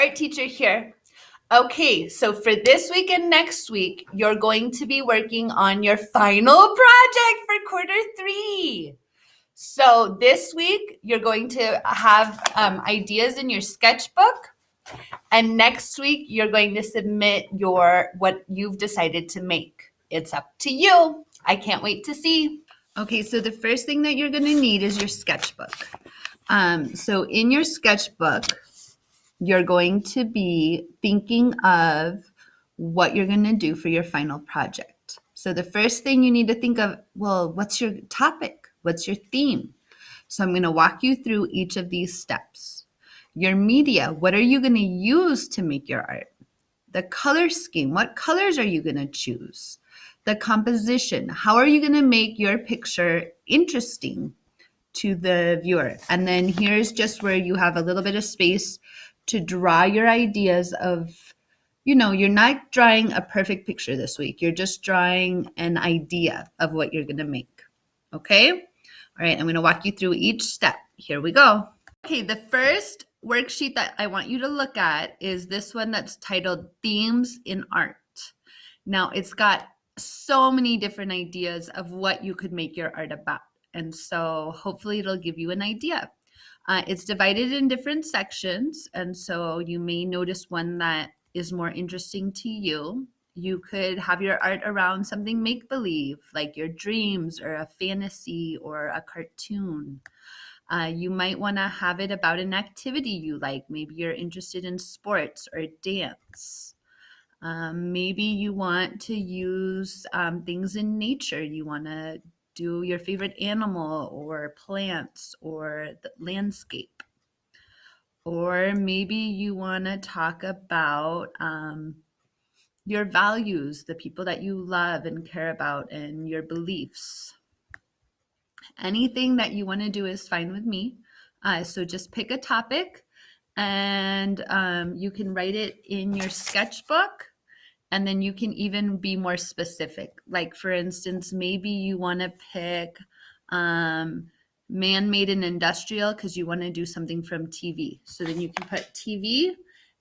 art teacher here. Okay, so for this week and next week, you're going to be working on your final project for quarter 3. So this week, you're going to have ideas in your sketchbook. And next week, you're going to submit what you've decided to make. It's up to you. I can't wait to see. Okay, so the first thing that you're going to need is your sketchbook. So in your sketchbook, you're going to be thinking of what you're going to do for your final project. So the first thing you need to think of, well, what's your topic? What's your theme? So I'm going to walk you through each of these steps. Your media, what are you going to use to make your art? The color scheme, what colors are you going to choose? The composition, how are you going to make your picture interesting to the viewer? And then here's just where you have a little bit of space to draw your ideas of, you're not drawing a perfect picture this week. You're just drawing an idea of what you're going to make. Okay? All right, I'm going to walk you through each step. Here we go. Okay, the first worksheet that I want you to look at is this one that's titled Themes in Art. Now, it's got so many different ideas of what you could make your art about. And so hopefully it'll give you an idea. It's divided in different sections. And so you may notice one that is more interesting to you. You could have your art around something make-believe, like your dreams or a fantasy or a cartoon. You might want to have it about an activity you like. Maybe you're interested in sports or dance. Maybe you want to use things in nature. You want to do your favorite animal or plants or the landscape. Or maybe you want to talk about your values, the people that you love and care about, and your beliefs. Anything that you want to do is fine with me. So just pick a topic and you can write it in your sketchbook. And then you can even be more specific. Like, for instance, maybe you want to pick man-made and industrial because you want to do something from TV. So then you can put TV,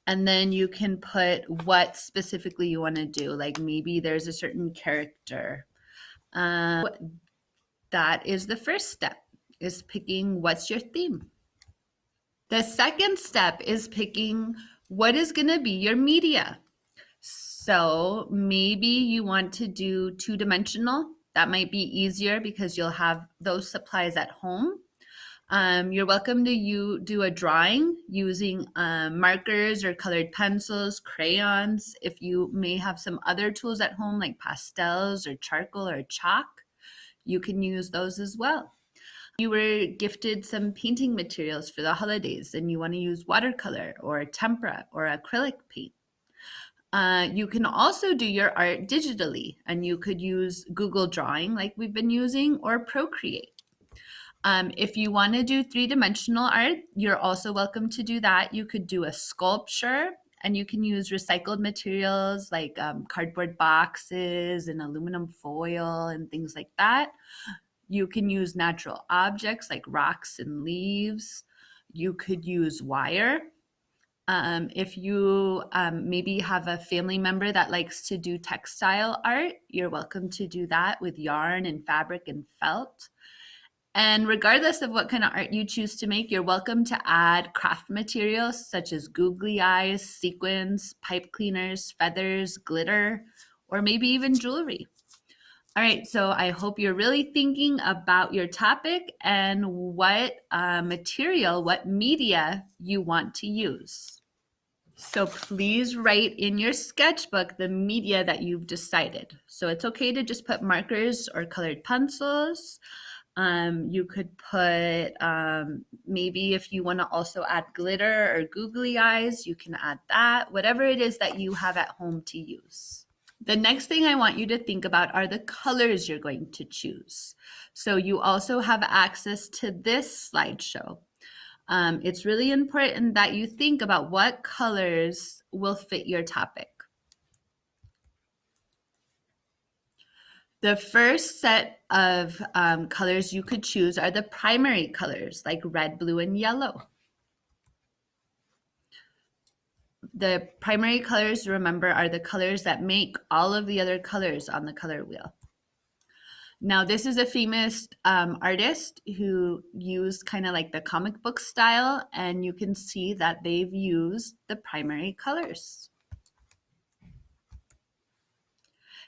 and then you can put what specifically you want to do. Like maybe there's a certain character. That is the first step, is picking what's your theme. The second step is picking what is going to be your media. So maybe you want to do 2-dimensional. That might be easier because you'll have those supplies at home. You're welcome to do a drawing using markers or colored pencils, crayons. If you may have some other tools at home like pastels or charcoal or chalk, you can use those as well. You were gifted some painting materials for the holidays and you want to use watercolor or tempera or acrylic paint. You can also do your art digitally, and you could use Google Drawing like we've been using, or Procreate. If you want to do 3-dimensional art, you're also welcome to do that. You could do a sculpture, and you can use recycled materials like cardboard boxes and aluminum foil and things like that. You can use natural objects like rocks and leaves. You could use wire. If you maybe have a family member that likes to do textile art, you're welcome to do that with yarn and fabric and felt. And regardless of what kind of art you choose to make, you're welcome to add craft materials such as googly eyes, sequins, pipe cleaners, feathers, glitter, or maybe even jewelry. All right, so I hope you're really thinking about your topic and what material, what media you want to use. So please write in your sketchbook the media that you've decided. So it's okay to just put markers or colored pencils. You could put, maybe if you want to also add glitter or googly eyes, you can add that, whatever it is that you have at home to use. The next thing I want you to think about are the colors you're going to choose. So you also have access to this slideshow. It's really important that you think about what colors will fit your topic. The first set of colors you could choose are the primary colors, like red, blue, and yellow. The primary colors, remember, are the colors that make all of the other colors on the color wheel. Now, this is a famous artist who used kind of like the comic book style, and you can see that they've used the primary colors.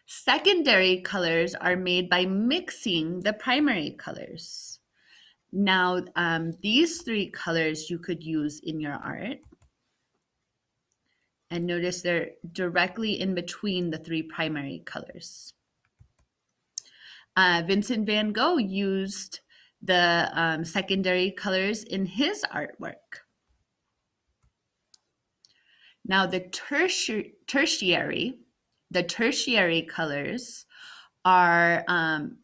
Secondary colors are made by mixing the primary colors. Now, these three colors you could use in your art. And notice they're directly in between the three primary colors. Vincent van Gogh used the secondary colors in his artwork. Now the tertiary colors are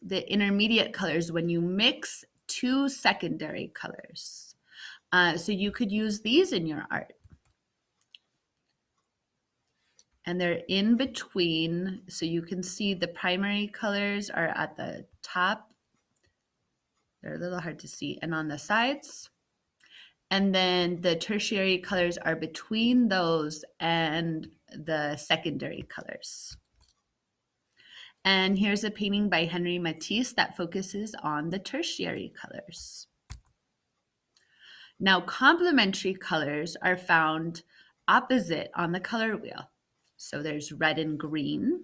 the intermediate colors when you mix two secondary colors. So you could use these in your art. And they're in between, so you can see the primary colors are at the top. They're a little hard to see, and on the sides. And then the tertiary colors are between those and the secondary colors. And here's a painting by Henri Matisse that focuses on the tertiary colors. Now, complementary colors are found opposite on the color wheel. So there's red and green.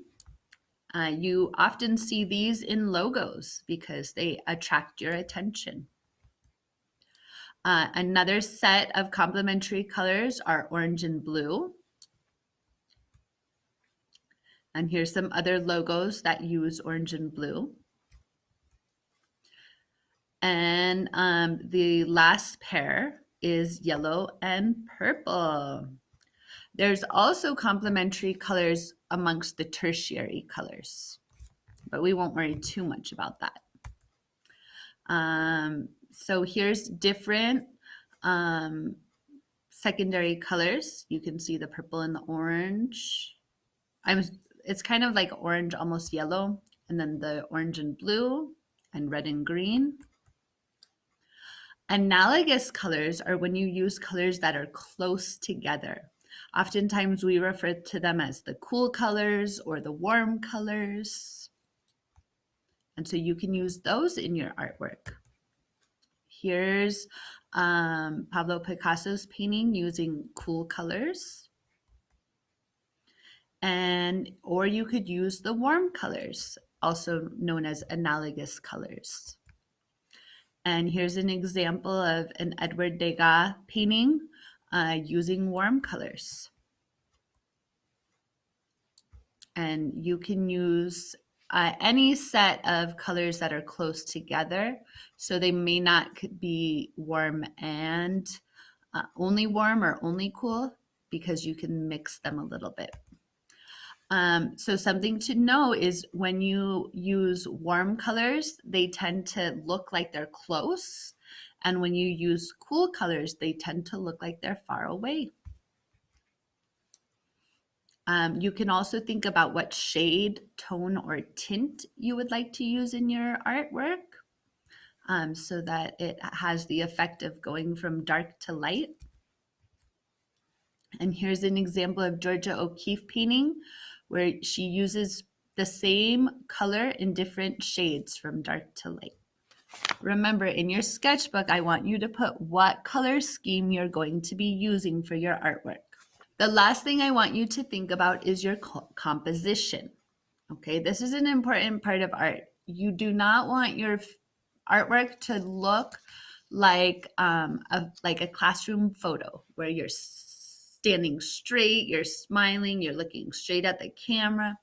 You often see these in logos because they attract your attention. Another set of complementary colors are orange and blue. And here's some other logos that use orange and blue. And the last pair is yellow and purple. There's also complementary colors amongst the tertiary colors, but we won't worry too much about that. So here's different secondary colors. You can see the purple and the orange. It's kind of like orange, almost yellow, and then the orange and blue and red and green. Analogous colors are when you use colors that are close together. Oftentimes we refer to them as the cool colors or the warm colors. And so you can use those in your artwork. Here's Pablo Picasso's painting using cool colors. Or you could use the warm colors, also known as analogous colors. And here's an example of an Edward Degas painting using warm colors. And you can use any set of colors that are close together. So they may not be warm and only warm or only cool, because you can mix them a little bit. So something to know is when you use warm colors, they tend to look like they're close. And when you use cool colors, they tend to look like they're far away. You can also think about what shade, tone, or tint you would like to use in your artwork so that it has the effect of going from dark to light. And here's an example of Georgia O'Keeffe painting where she uses the same color in different shades from dark to light. Remember, in your sketchbook, I want you to put what color scheme you're going to be using for your artwork. The last thing I want you to think about is your composition. Okay, this is an important part of art. You do not want your artwork to look like a classroom photo where you're standing straight, you're smiling, you're looking straight at the camera.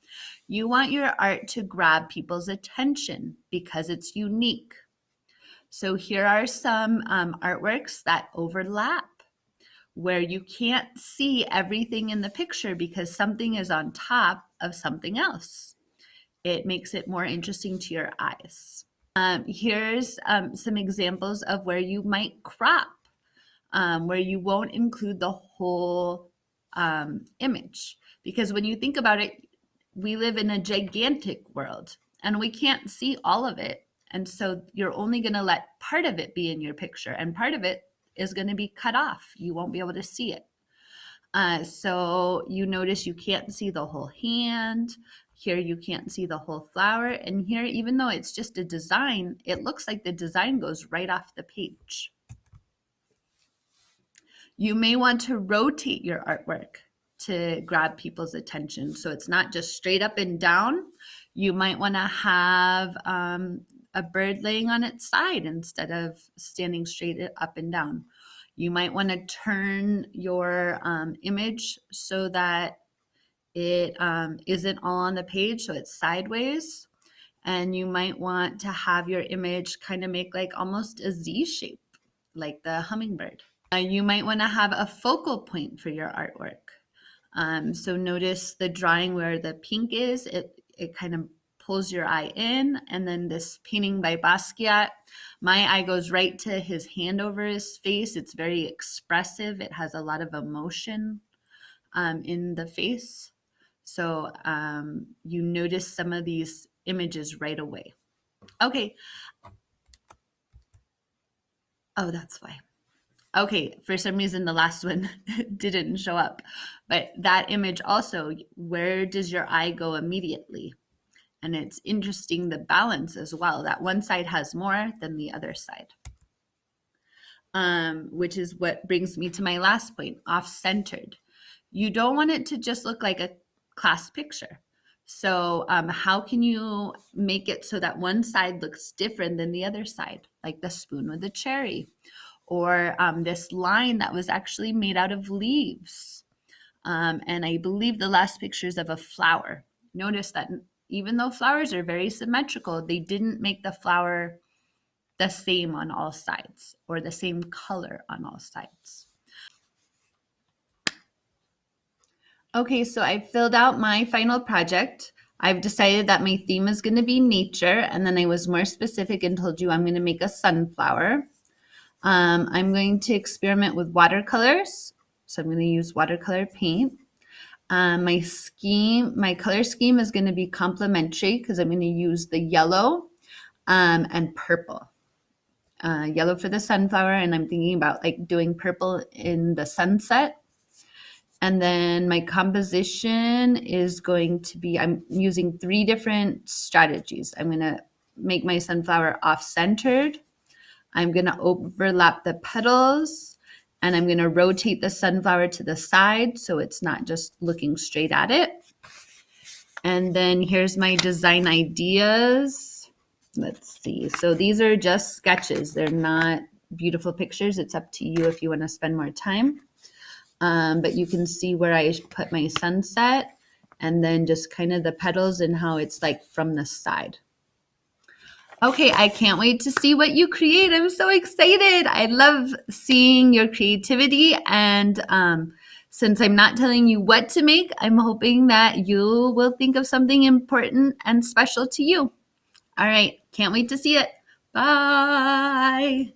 You want your art to grab people's attention because it's unique. So here are some artworks that overlap, where you can't see everything in the picture because something is on top of something else. It makes it more interesting to your eyes. Here's some examples of where you might crop, where you won't include the whole image. Because when you think about it, we live in a gigantic world and we can't see all of it. And so you're only going to let part of it be in your picture, and part of it is going to be cut off. You won't be able to see it. So you notice you can't see the whole hand. Here you can't see the whole flower. And here, even though it's just a design, it looks like the design goes right off the page. You may want to rotate your artwork to grab people's attention. So it's not just straight up and down. You might want to have a bird laying on its side instead of standing straight up and down. You might want to turn your image so that it isn't all on the page, so it's sideways. And you might want to have your image kind of make like almost a Z shape, like the hummingbird. You might want to have a focal point for your artwork. So notice the drawing where the pink is, it kind of pulls your eye in. And then this painting by Basquiat, my eye goes right to his hand over his face. It's very expressive. It has a lot of emotion in the face. So you notice some of these images right away. Okay. Oh, that's why. Okay, for some reason the last one didn't show up. But that image also, where does your eye go immediately? And it's interesting the balance as well, that one side has more than the other side. Which is what brings me to my last point, off-centered. You don't want it to just look like a class picture. So how can you make it so that one side looks different than the other side, like the spoon with the cherry? Or this line that was actually made out of leaves. And I believe the last picture is of a flower. Notice that even though flowers are very symmetrical, they didn't make the flower the same on all sides or the same color on all sides. Okay, so I filled out my final project. I've decided that my theme is going to be nature, and then I was more specific and told you I'm going to make a sunflower. I'm going to experiment with watercolors. So I'm going to use watercolor paint. My color scheme is going to be complementary because I'm going to use the yellow and purple. Yellow for the sunflower, and I'm thinking about like doing purple in the sunset. And then my composition is going to be, I'm using 3 different strategies. I'm going to make my sunflower off-centered. I'm going to overlap the petals, and I'm going to rotate the sunflower to the side so it's not just looking straight at it. And then here's my design ideas. Let's see. So these are just sketches. They're not beautiful pictures. It's up to you if you want to spend more time. But you can see where I put my sunset and then just kind of the petals and how it's like from the side. Okay, I can't wait to see what you create. I'm so excited. I love seeing your creativity. And since I'm not telling you what to make, I'm hoping that you will think of something important and special to you. All right, can't wait to see it. Bye.